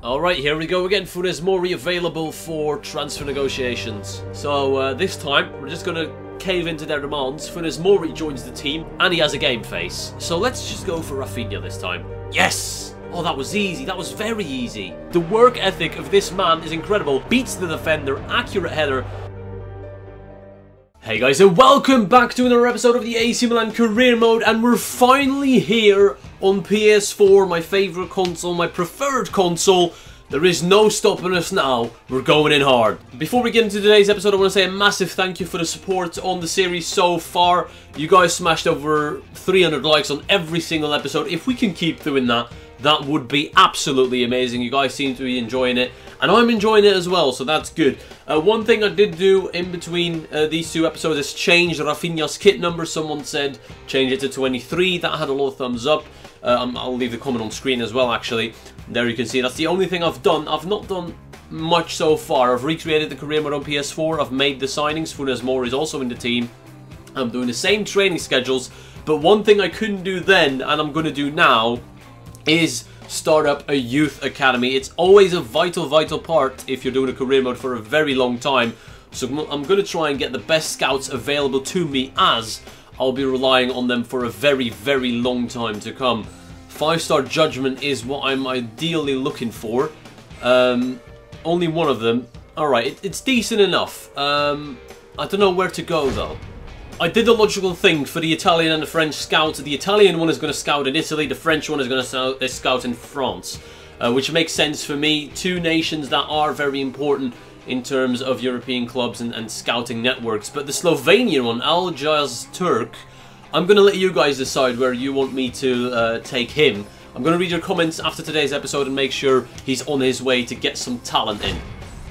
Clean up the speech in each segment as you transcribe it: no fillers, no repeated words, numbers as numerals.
Alright, here we go again. Funes Mori available for transfer negotiations. So this time, we're just going to cave into their demands. Funes Mori joins the team, and he has a game face. So let's just go for Rafinha this time. Yes! Oh, that was easy. That was very easy. The work ethic of this man is incredible. Beats the defender, accurate header. Hey guys, and welcome back to another episode of the AC Milan Career Mode, and we're finally here on PS4, my favourite console, my preferred console. There is no stopping us now. We're going in hard. Before we get into today's episode, I want to say a massive thank you for the support on the series so far. You guys smashed over 300 likes on every single episode. If we can keep doing that, that would be absolutely amazing. You guys seem to be enjoying it, and I'm enjoying it as well, so that's good. One thing I did do in between these two episodes is change Rafinha's kit number. Someone said change it to 23. That had a lot of thumbs up. I'll leave the comment on screen as well, actually. There you can see. That's the only thing I've done. I've not done much so far. I've recreated the career mode on PS4. I've made the signings. Funes Mori is also in the team. I'm doing the same training schedules. But one thing I couldn't do then, and I'm going to do now, is start up a youth academy. It's always a vital part if you're doing a career mode for a very long time. So I'm going to try and get the best scouts available to me, as I'll be relying on them for a very long time to come. 5-star judgment is what I'm ideally looking for. Only one of them. Alright, it's decent enough. I don't know where to go though. I did the logical thing for the Italian and the French scouts. The Italian one is going to scout in Italy, the French one is going to scout in France. Which makes sense for me. Two nations that are very important in terms of European clubs and scouting networks. But the Slovenian one, Al Jaz Turk, I'm going to let you guys decide where you want me to take him. I'm going to read your comments after today's episode and make sure he's on his way to get some talent in.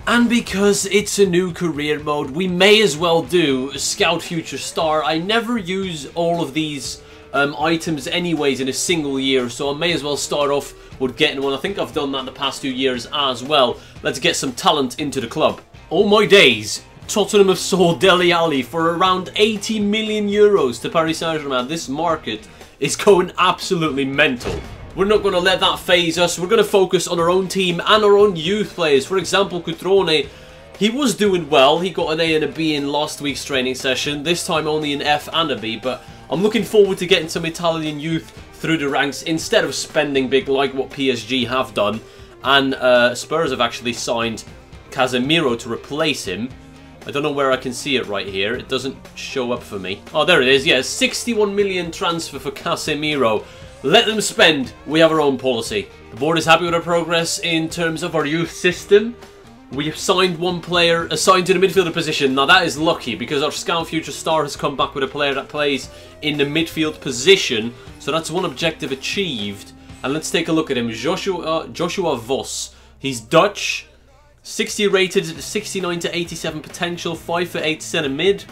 And because it's a new career mode, we may as well do Scout Future Star. I never use all of these items anyways in a single year, so I may as well start off with getting one. I think I've done that the past 2 years as well. Let's get some talent into the club. Oh my days, Tottenham have sold Dele Alli for around 80 million euros to Paris Saint-Germain. This market is going absolutely mental. We're not going to let that phase us. We're going to focus on our own team and our own youth players. For example, Cutrone, he was doing well. He got an A and a B in last week's training session. This time only an F and a B. But I'm looking forward to getting some Italian youth through the ranks instead of spending big like what PSG have done. And Spurs have actually signed Casemiro to replace him. I don't know where I can see it right here. It doesn't show up for me. Oh, there it is. Yeah, 61 million transfer for Casemiro. Let them spend. We have our own policy. The board is happy with our progress in terms of our youth system. We have signed one player assigned to the midfielder position. Now that is lucky because our Scout Future Star has come back with a player that plays in the midfield position. So that's one objective achieved. And let's take a look at him. Joshua Vos. He's Dutch. 60 rated, 69 to 87 potential, 5'8" centre mid.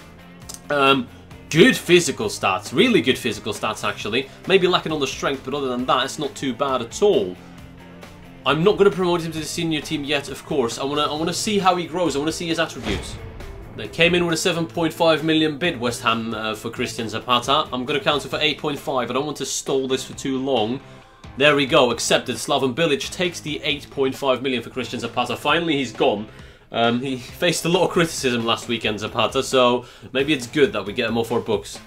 Good physical stats, really good physical stats actually. Maybe lacking on the strength, but other than that, it's not too bad at all. I'm not going to promote him to the senior team yet, of course. I want to see how he grows. I want to see his attributes. They came in with a 7.5 million bid, West Ham, for Christian Zapata. I'm going to counter for 8.5. I don't want to stall this for too long. There we go, accepted. Slaven Bilic takes the 8.5 million for Christian Zapata. Finally, he's gone. He faced a lot of criticism last weekend, Zapata, so maybe it's good that we get him off our books.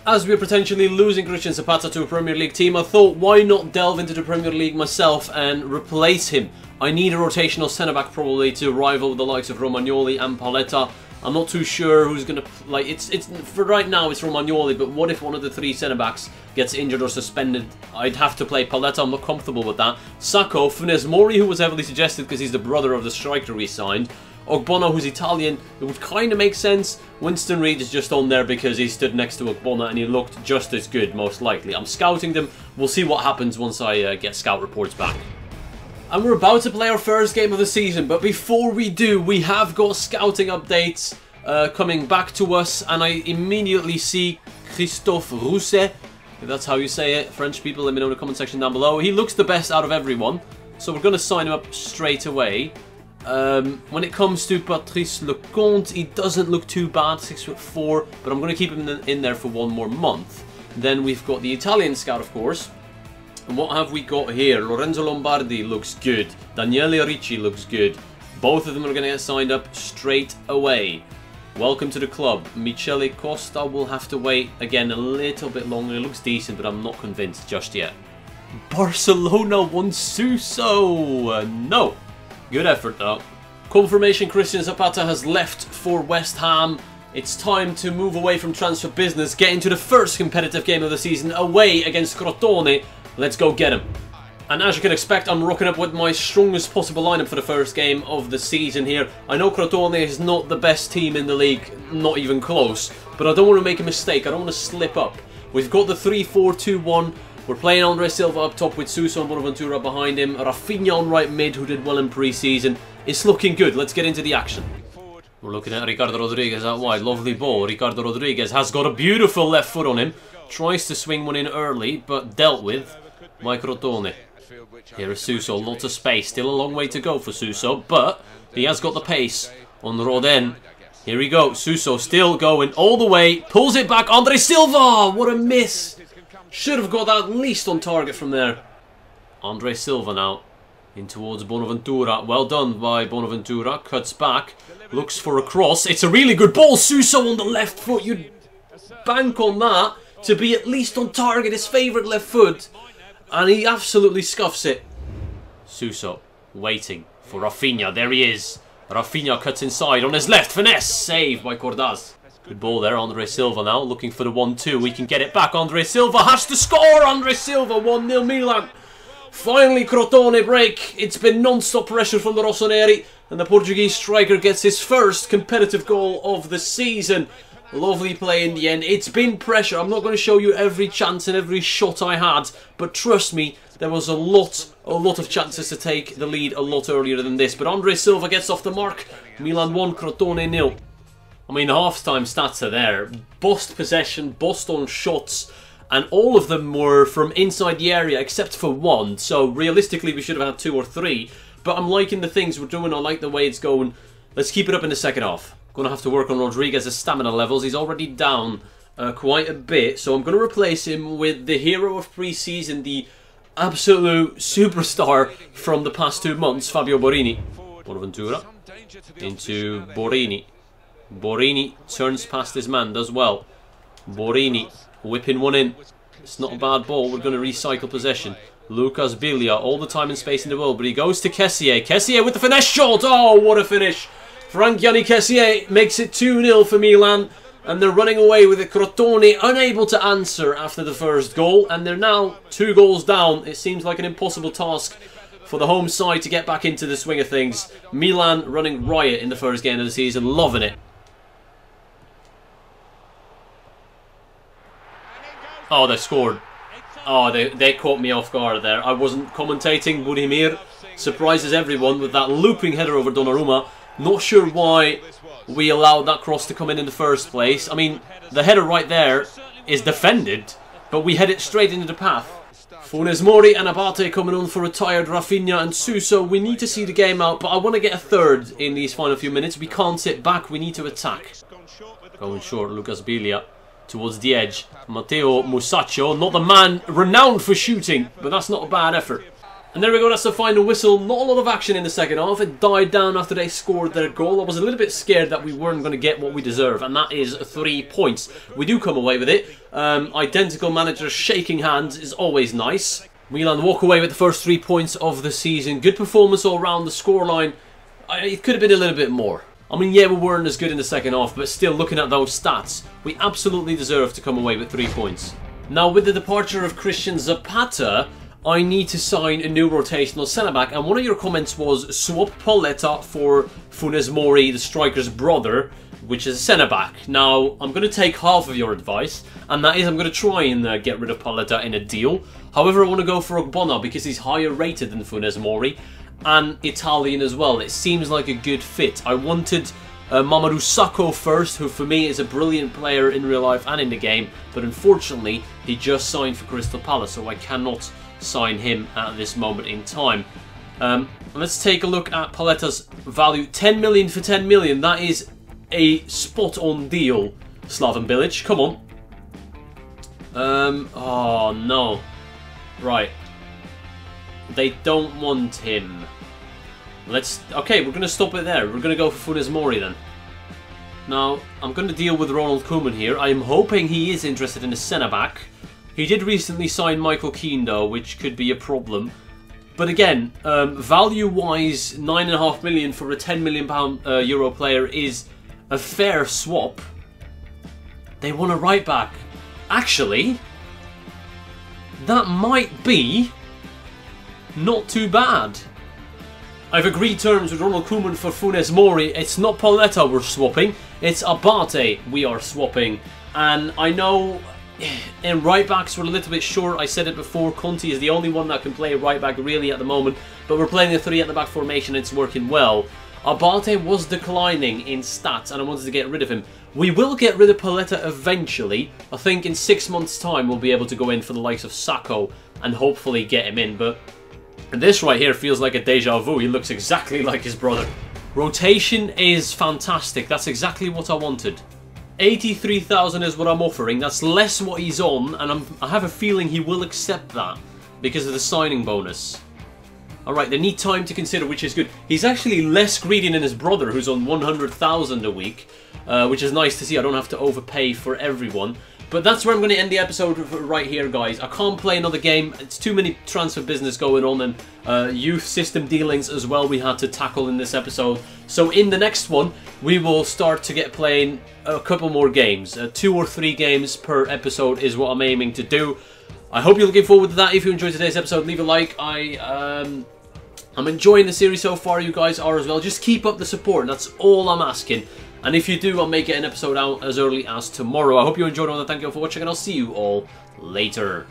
As we're potentially losing Christian Zapata to a Premier League team, I thought, why not delve into the Premier League myself and replace him? I need a rotational centre-back probably to rival the likes of Romagnoli and Paletta. I'm not too sure who's going to... Like, it's for right now, it's Romagnoli, but what if one of the three centre-backs gets injured or suspended? I'd have to play Paletta. I'm not comfortable with that. Sacco, Funes Mori, who was heavily suggested because he's the brother of the striker we signed. Ogbono, who's Italian, it would kind of make sense. Winston Reid is just on there because he stood next to Ogbono and he looked just as good, most likely. I'm scouting them. We'll see what happens once I get scout reports back. And we're about to play our first game of the season, but before we do, we have got scouting updates coming back to us, and I immediately see Christophe Rousset, if that's how you say it. French people, let me know in the comment section down below. He looks the best out of everyone, so we're going to sign him up straight away. When it comes to Patrice Lecomte, he doesn't look too bad, 6'4", but I'm going to keep him in there for one more month. Then we've got the Italian scout, of course. And what have we got here? Lorenzo Lombardi looks good. Daniele Ricci looks good. Both of them are going to get signed up straight away. Welcome to the club. Michele Costa will have to wait again a little bit longer. It looks decent, but I'm not convinced just yet. Barcelona won Suso. No. Good effort though. Confirmation Christian Zapata has left for West Ham. It's time to move away from transfer business, get into the first competitive game of the season away against Crotone. Let's go get him. And as you can expect, I'm rocking up with my strongest possible lineup for the first game of the season here. I know Crotone is not the best team in the league, not even close, but I don't want to make a mistake. I don't want to slip up. We've got the 3-4-2-1. We're playing Andre Silva up top with Suso and Bonaventura behind him. Rafinha on right mid, who did well in pre-season. It's looking good. Let's get into the action. We're looking at Ricardo Rodriguez out wide. Lovely ball. Ricardo Rodriguez has got a beautiful left foot on him. Tries to swing one in early, but dealt with by Crotone. Here is Suso, lots of space, still a long way to go for Suso, but he has got the pace on Roden. Here we go, Suso still going all the way, pulls it back, Andre Silva, what a miss! Should have got that at least on target from there. Andre Silva now, in towards Bonaventura, well done by Bonaventura, cuts back, looks for a cross, it's a really good ball, Suso on the left foot, you'd bank on that to be at least on target, his favourite left foot. And he absolutely scuffs it. Suso waiting for Rafinha. There he is. Rafinha cuts inside on his left. Finesse. Saved by Cordaz. Good ball there. Andre Silva now looking for the 1-2. We can get it back. Andre Silva has to score. Andre Silva 1-0 Milan. Finally Crotone break. It's been non-stop pressure from the Rossoneri. And the Portuguese striker gets his first competitive goal of the season. Lovely play in the end. It's been pressure. I'm not going to show you every chance and every shot I had, but trust me, there was a lot of chances to take the lead a lot earlier than this. But Andre Silva gets off the mark. Milan 1, Crotone 0. I mean, the half-time stats are there. Bossed possession, bossed on shots, and all of them were from inside the area except for one. So realistically, we should have had 2 or 3. But I'm liking the things we're doing. I like the way it's going. Let's keep it up in the second half. Going to have to work on Rodriguez's stamina levels. He's already down quite a bit, so I'm going to replace him with the hero of pre-season, the absolute superstar from the past 2 months, Fabio Borini. Bonaventura into Borini. Borini turns past his man, does well. Borini whipping one in. It's not a bad ball. We're going to recycle possession. Lucas Biglia, all the time and space in the world, but he goes to Kessié. Kessié with the finesse shot. Oh, what a finish. Frank Gianni Kessié makes it 2-0 for Milan, and they're running away with it. Crotone unable to answer after the first goal, and they're now 2 goals down. It seems like an impossible task for the home side to get back into the swing of things. Milan running riot in the first game of the season, loving it. Oh, they scored. Oh, they caught me off guard there. I wasn't commentating. Budimir surprises everyone with that looping header over Donnarumma. Not sure why we allowed that cross to come in the first place. I mean, the header right there is defended, but we head it straight into the path. Funes Mori and Abate coming on for retired Rafinha and Suso. We need to see the game out, but I want to get a third in these final few minutes. We can't sit back, we need to attack. Going short, Lucas Biglia towards the edge. Matteo Musacchio, not the man renowned for shooting, but that's not a bad effort. And there we go, that's the final whistle. Not a lot of action in the second half. It died down after they scored their goal. I was a little bit scared that we weren't going to get what we deserve, and that is 3 points. We do come away with it. Identical managers shaking hands is always nice. Milan walk away with the first 3 points of the season. Good performance all round. The scoreline, it could have been a little bit more. I mean, yeah, we weren't as good in the second half, but still, looking at those stats, we absolutely deserve to come away with 3 points. Now, with the departure of Christian Zapata, I need to sign a new rotational centre-back, and one of your comments was swap Pauletta for Funes Mori, the striker's brother, which is a centre-back. Now, I'm going to take half of your advice, and that is I'm going to try and get rid of Pauletta in a deal. However, I want to go for Ogbonna because he's higher rated than Funes Mori, and Italian as well. It seems like a good fit. I wanted Mamadou Sakho first, who for me is a brilliant player in real life and in the game, but unfortunately, he just signed for Crystal Palace, so I cannot sign him at this moment in time. Let's take a look at Pauletta's value. 10 million for 10 million. That is a spot-on deal. Slaven Bilic, come on. Oh no. Right. They don't want him. Okay, we're going to stop it there. We're going to go for Funes Mori then. Now, I'm going to deal with Ronald Koeman here. I'm hoping he is interested in a centre-back. He did recently sign Michael Keane though, which could be a problem. But again, value-wise, 9.5 million for a £10 million Euro player is a fair swap. They want a right-back. Actually, that might be not too bad. I've agreed terms with Ronald Koeman for Funes Mori. It's not Pauletta we're swapping, it's Abate we are swapping. And I know in right backs we're a little bit short. I said it before, Conte is the only one that can play right back really at the moment. But we're playing a 3 at the back formation, it's working well. Abate was declining in stats and I wanted to get rid of him. We will get rid of Pauletta eventually. I think in 6 months' time we'll be able to go in for the likes of Sacco and hopefully get him in. But this right here feels like a deja vu. He looks exactly like his brother. Rotation is fantastic. That's exactly what I wanted. 83,000 is what I'm offering. That's less what he's on, and I have a feeling he will accept that because of the signing bonus. Alright, they need time to consider, which is good. He's actually less greedy than his brother, who's on 100,000 a week, which is nice to see. I don't have to overpay for everyone. But that's where I'm going to end the episode right here, guys. I can't play another game. It's too many transfer business going on and youth system dealings as well we had to tackle in this episode. So in the next one, we will start to get playing a couple more games. 2 or 3 games per episode is what I'm aiming to do. I hope you're looking forward to that. If you enjoyed today's episode, leave a like. I'm enjoying the series so far. You guys are as well. Just keep up the support. That's all I'm asking. And if you do, I'll make it an episode out as early as tomorrow. I hope you enjoyed all that. Thank you all for watching, and I'll see you all later.